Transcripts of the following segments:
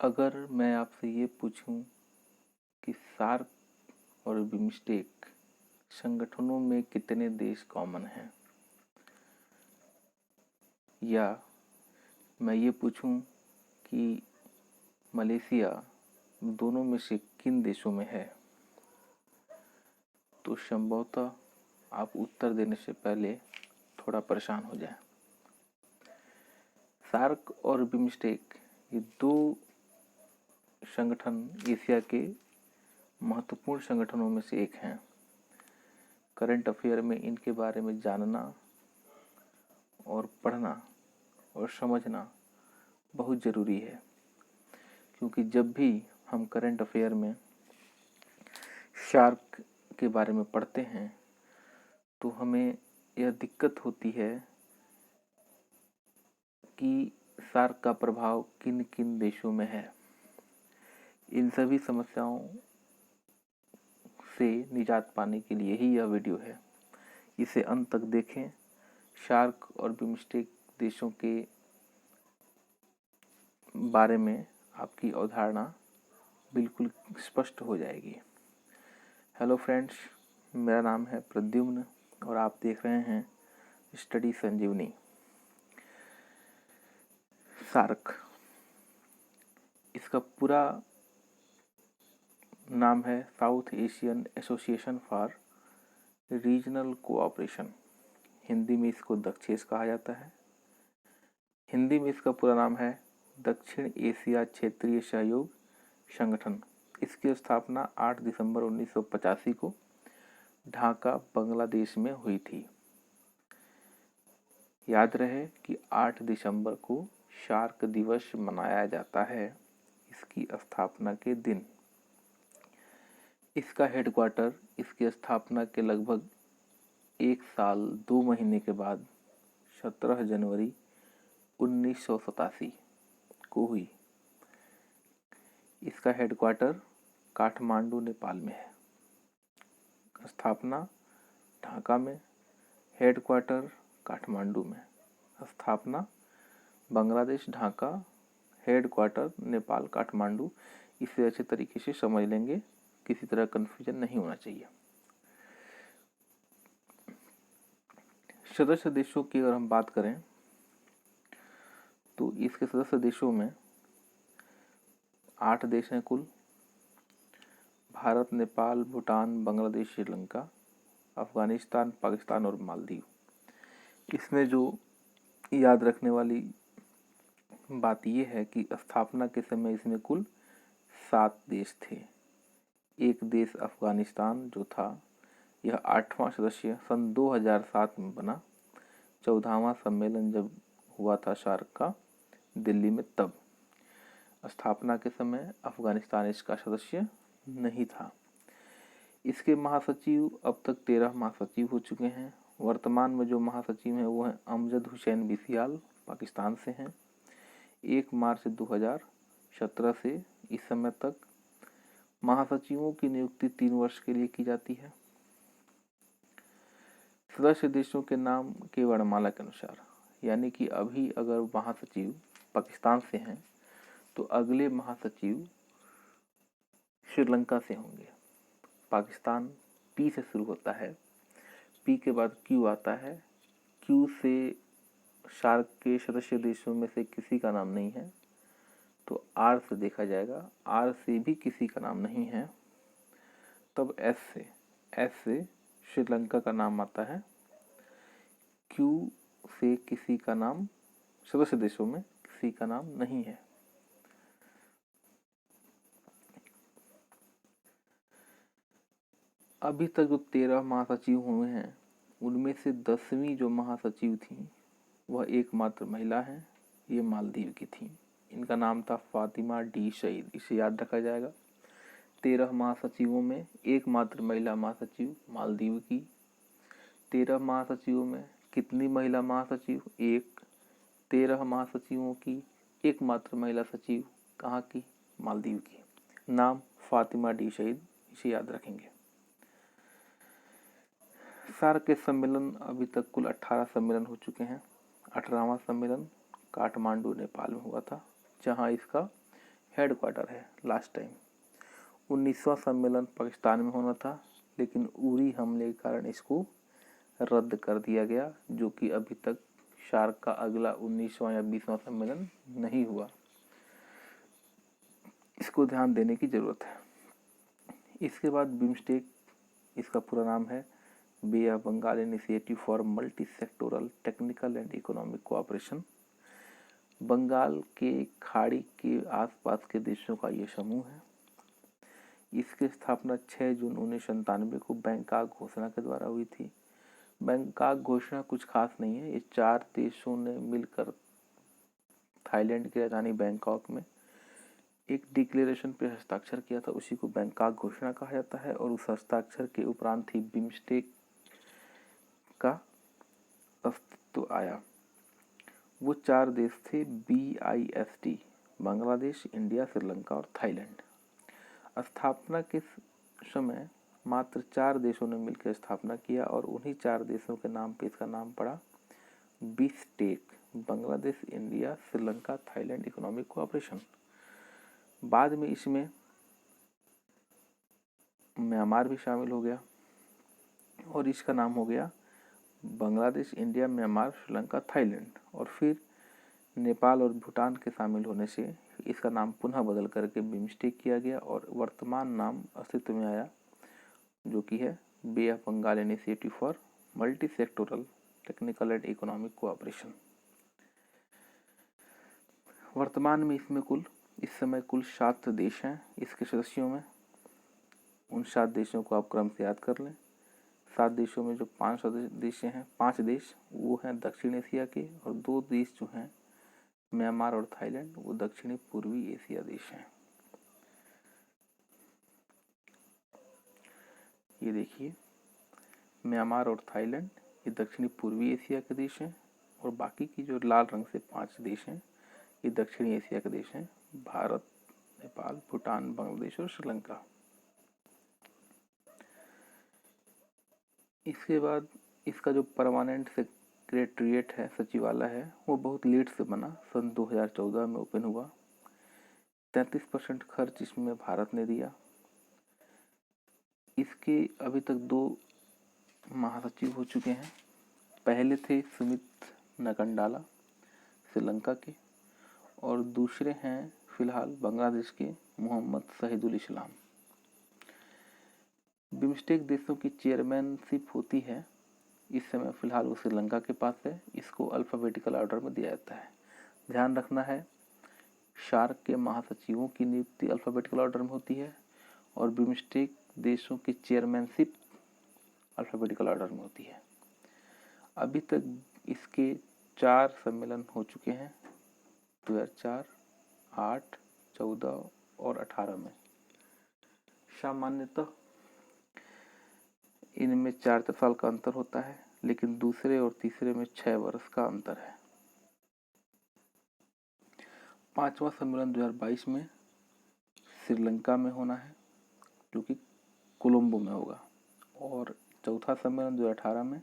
अगर मैं आपसे ये पूछूं कि सार्क और बिमस्टेक संगठनों में कितने देश कॉमन हैं, या मैं ये पूछूं कि मलेशिया दोनों में से किन देशों में है, तो संभवतः आप उत्तर देने से पहले थोड़ा परेशान हो जाएं। सार्क और बिमस्टेक ये दो संगठन एशिया के महत्वपूर्ण संगठनों में से एक हैं। करंट अफेयर में इनके बारे में जानना और पढ़ना और समझना बहुत ज़रूरी है, क्योंकि जब भी हम करंट अफेयर में शार्क के बारे में पढ़ते हैं तो हमें यह दिक्कत होती है कि शार्क का प्रभाव किन किन देशों में है। इन सभी समस्याओं से निजात पाने के लिए ही यह वीडियो है। इसे अंत तक देखें। शार्क और बिमस्टेक देशों के बारे में आपकी अवधारणा बिल्कुल स्पष्ट हो जाएगी। हेलो फ्रेंड्स, मेरा नाम है प्रद्युम्न और आप देख रहे हैं स्टडी संजीवनी। सार्क, इसका पूरा नाम है south Asian association for regional cooperation. Hindi में इसको दक्षेस कहा जाता है। हिंदी में इसका पूरा नाम है दक्षिण एशिया क्षेत्रीय सहयोग संगठन। इसकी स्थापना 8 दिसंबर 1985 को ढाका, बांग्लादेश में हुई थी। याद रहे कि 8 दिसंबर को शार्क दिवस मनाया जाता है, इसकी स्थापना के दिन। इसका हेडक्वार्टर इसकी स्थापना के लगभग 1 साल 2 महीने के बाद 17 जनवरी 1987 को हुई। इसका हेडक्वार्टर काठमांडू, नेपाल में है। स्थापना ढाका में, हेडक्वार्टर काठमांडू में। स्थापना बांग्लादेश ढाका, हेडक्वार्टर नेपाल काठमांडू। इसे अच्छे तरीके से समझ लेंगे, किसी तरह कन्फ्यूजन नहीं होना चाहिए। सदस्य देशों की अगर हम बात करें तो इसके सदस्य देशों में 8 देश हैं कुल। भारत, नेपाल, भूटान, बांग्लादेश, श्रीलंका, अफगानिस्तान, पाकिस्तान और मालदीव। इसमें जो याद रखने वाली बात यह है कि स्थापना के समय इसमें कुल 7 देश थे। एक देश अफगानिस्तान जो था, यह 8वां सदस्य सन 2007 में बना। 14वां सम्मेलन जब हुआ था शार्क का दिल्ली में, तब स्थापना के समय अफगानिस्तान इसका सदस्य नहीं था। इसके महासचिव अब तक 13 महासचिव हो चुके हैं। वर्तमान में जो महासचिव हैं वो हैं अमजद हुसैन बिसियाल, पाकिस्तान से हैं। 1 मार्च 2017 से इस समय तक महासचिवों की नियुक्ति 3 वर्ष के लिए की जाती है। सदस्य देशों के नाम के वर्णमाला के अनुसार, यानी कि अभी अगर महासचिव पाकिस्तान से हैं तो अगले महासचिव श्रीलंका से होंगे। पाकिस्तान पी से शुरू होता है, पी के बाद क्यू आता है। क्यू से शार्क के सदस्य देशों में से किसी का नाम नहीं है, तो आर से देखा जाएगा, आर से भी किसी का नाम नहीं है। तब एस से श्रीलंका का नाम आता है। क्यू से किसी का नाम, सदस्य देशों में किसी का नाम नहीं है। अभी तक जो 13 महासचिव हुए हैं उनमें से 10वीं जो महासचिव थी वह एकमात्र महिला है। ये मालदीव की थी। इनका नाम था फातिमा डी सईद। इसे याद रखा जाएगा। 13 महासचिवों में एकमात्र महिला महासचिव मालदीव की। 13 महासचिवों में कितनी महिला महासचिव? 1। 13 महासचिवों की एकमात्र महिला सचिव कहाँ की? मालदीव की। नाम फातिमा डी सईद। इसे याद रखेंगे। सार्क के सम्मेलन अभी तक कुल 18 सम्मेलन हो चुके हैं। 18वां सम्मेलन काठमांडू, नेपाल में हुआ था, जहां इसका हेडक्वार्टर है लास्ट टाइम। 19वां सम्मेलन पाकिस्तान में होना था, लेकिन उरी हमले के कारण इसको रद्द कर दिया गया, जो कि अभी तक शार्क का अगला 19वां या 20वां सम्मेलन नहीं हुआ। इसको ध्यान देने की ज़रूरत है। इसके बाद बिम्स्टेक, इसका पूरा नाम है bay of Bengal initiative for multi sectoral technical and economic cooperation. Bengal के खाड़ी के आसपास के देशों का ये समूह है। इसकी स्थापना 6 जून 1997 को बैंकॉक घोषणा के द्वारा हुई थी। बैंकॉक घोषणा कुछ खास नहीं है, ये 4 देशों ने मिलकर थाईलैंड की राजधानी बैंकॉक में एक डिक्लेरेशन पे हस्ताक्षर किया था, उसी को बैंकॉक घोषणा कहा जाता है। और उस हस्ताक्षर के उपरांत ही बिम्स्टेक का अस्तित्व आया। वो 4 देश थे BIST, बांग्लादेश, इंडिया, श्रीलंका और थाईलैंड। स्थापना के समय मात्र 4 देशों ने मिलकर स्थापना किया और उन्हीं 4 देशों के नाम पे इसका नाम पड़ा BISTEC, Bangladesh, India, Sri Lanka, Thailand economic cooperation. बाद में इसमें म्यांमार भी शामिल हो गया और इसका नाम हो गया Bangladesh, India, Myanmar, Sri Lanka, Thailand. और फिर नेपाल और भूटान के शामिल होने से इसका नाम पुनः बदल करके बिम्स्टेक किया गया और वर्तमान नाम अस्तित्व में आया, जो कि है bay of Bengal initiative for multi sectoral technical and economic cooperation. वर्तमान में इसमें इस समय कुल 7 देश हैं इसके सदस्यों में। उन 7 देशों को आप क्रम से याद कर लें। 7 देशों में जो 5 देश हैं, 5 देश वो हैं दक्षिण एशिया के, और 2 देश जो हैं म्यांमार और थाईलैंड, वो दक्षिणी पूर्वी एशिया देश हैं। ये देखिए, म्यांमार और थाईलैंड ये दक्षिणी पूर्वी एशिया के देश हैं, और बाकी की जो लाल रंग से 5 देश हैं ये दक्षिणी एशिया के देश हैं, भारत, नेपाल, भूटान, बांग्लादेश और श्रीलंका। इसके बाद इसका जो परमानेंट सेक्रेटरिएट है, सचिवालय है, वो बहुत लेट से बना, सन 2014 में ओपन हुआ। 33% खर्च इसमें भारत ने दिया। इसके अभी तक 2 महासचिव हो चुके हैं। पहले थे सुमित नकंडाला श्रीलंका के, और दूसरे हैं फिलहाल बांग्लादेश के मोहम्मद शहीदुल इस्लाम। बिम्स्टेक देशों की चेयरमैनशिप होती है इस समय फिलहाल वो श्रीलंका के पास है। इसको अल्फ़ाबेटिकल ऑर्डर में दिया जाता है। ध्यान रखना है, शार्क के महासचिवों की नियुक्ति अल्फ़ाबेटिकल ऑर्डर में होती है और बिम्स्टेक देशों की चेयरमैनशिप अल्फ़ाबेटिकल ऑर्डर में होती है। अभी तक इसके 4 सम्मेलन हो चुके हैं, 2004, 8, 14 और 18 में। सामान्यतः इनमें 4 साल का अंतर होता है, लेकिन दूसरे और तीसरे में 6 वर्ष का अंतर है। 5वां सम्मेलन 2022 में श्रीलंका में होना है, जो कि कोलंबो में होगा, और चौथा सम्मेलन 2018 में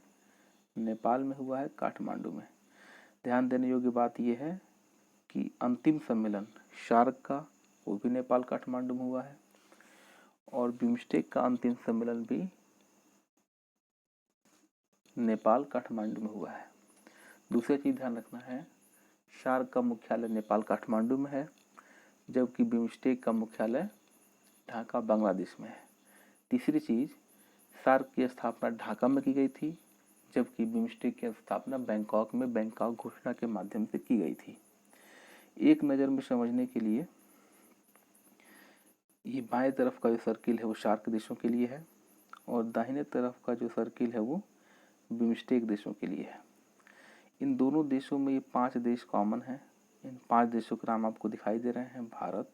नेपाल में हुआ है, काठमांडू में। ध्यान देने योग्य बात यह है कि अंतिम सम्मेलन शार्क का वो भी नेपाल काठमांडू में हुआ है, और बिम्स्टेक का अंतिम सम्मेलन भी नेपाल काठमांडू में हुआ है। दूसरी चीज़ ध्यान रखना है, शार्क का मुख्यालय नेपाल काठमांडू में है, जबकि बिम्स्टेक का मुख्यालय ढाका बांग्लादेश में है। तीसरी चीज़, शार्क की स्थापना ढाका में की गई थी, जबकि बिम्स्टेक की स्थापना बैंकॉक में बैंकॉक घोषणा के माध्यम से की गई थी। एक नज़र में समझने के लिए, ये बाएं तरफ का जो सर्किल है वो शार्क देशों के लिए है, और दाहिने तरफ का जो सर्किल है वो बिम्स्टेक देशों के लिए है। इन दोनों देशों में ये 5 देश कॉमन हैं। इन 5 देशों के नाम आपको दिखाई दे रहे हैं, भारत,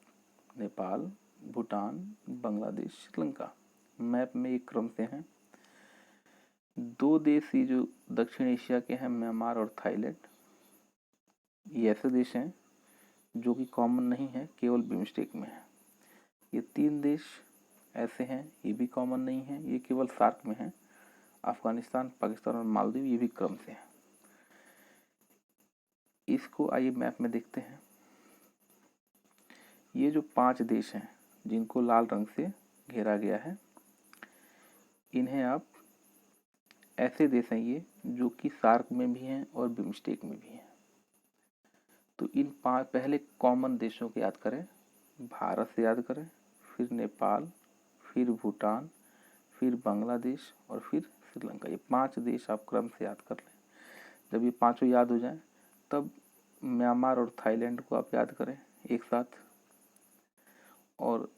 नेपाल, भूटान, बांग्लादेश, श्रीलंका। मैप में एक क्रम से हैं। 2 देश ये जो दक्षिण एशिया के हैं, म्यांमार और थाईलैंड, ये ऐसे देश हैं जो कि कॉमन नहीं है, केवल बिम्स्टेक में है। ये 3 देश ऐसे हैं, ये भी कॉमन नहीं है, ये केवल सार्क में हैं, अफगानिस्तान, पाकिस्तान और मालदीव, ये भी क्रम से हैं। इसको आइए मैप में देखते हैं। ये जो 5 देश हैं जिनको लाल रंग से घेरा गया है, इन्हें आप ऐसे देश हैं ये जो कि सार्क में भी हैं और बिम्स्टेक में भी हैं। तो इन 5 पहले कॉमन देशों को याद करें। भारत से याद करें, फिर नेपाल, फिर भूटान, फिर बांग्लादेश और फिर श्रीलंका। ये 5 देश आप क्रम से याद कर लें। जब ये पांचों याद हो जाएं तब म्यांमार और थाईलैंड को आप याद करें एक साथ। और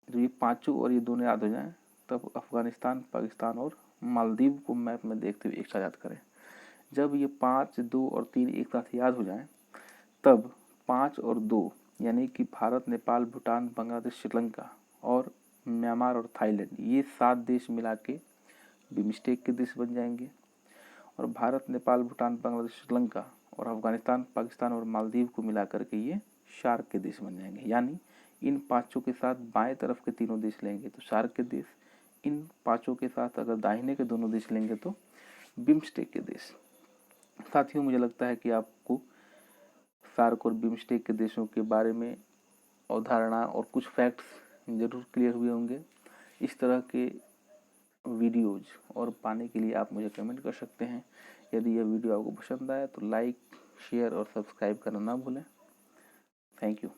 जब ये पांचों और ये दोनों याद हो जाएं तब अफगानिस्तान, पाकिस्तान और मालदीव को मैप में देखते हुए एक साथ याद करें। जब ये 5, 2 और 3 एक साथ याद हो जाएं तब 5 और 2 यानी कि भारत, नेपाल, भूटान, बांग्लादेश, श्रीलंका और म्यांमार और थाईलैंड, ये 7 देश मिला के बिम्स्टेक के देश बन जाएंगे। और भारत, नेपाल, भूटान, बांग्लादेश, श्रीलंका और अफगानिस्तान, पाकिस्तान और मालदीव को मिला करके ये शार्क के देश बन जाएंगे। यानी इन पांचों के साथ बाएं तरफ के तीनों देश लेंगे तो शार्क के देश, इन पांचों के साथ अगर दाहिने के दोनों देश लेंगे तो बिम्स्टेक के देश। साथियों, मुझे लगता है कि आपको सार्क और बिम्स्टेक के देशों के बारे में अवधारणा और कुछ फैक्ट्स जरूर क्लियर हुए होंगे। इस तरह के वीडियोज और पाने के लिए आप मुझे कमेंट कर सकते हैं। यदि यह वीडियो आपको पसंद आए तो लाइक, शेयर और सब्सक्राइब करना ना भूलें। Thank you.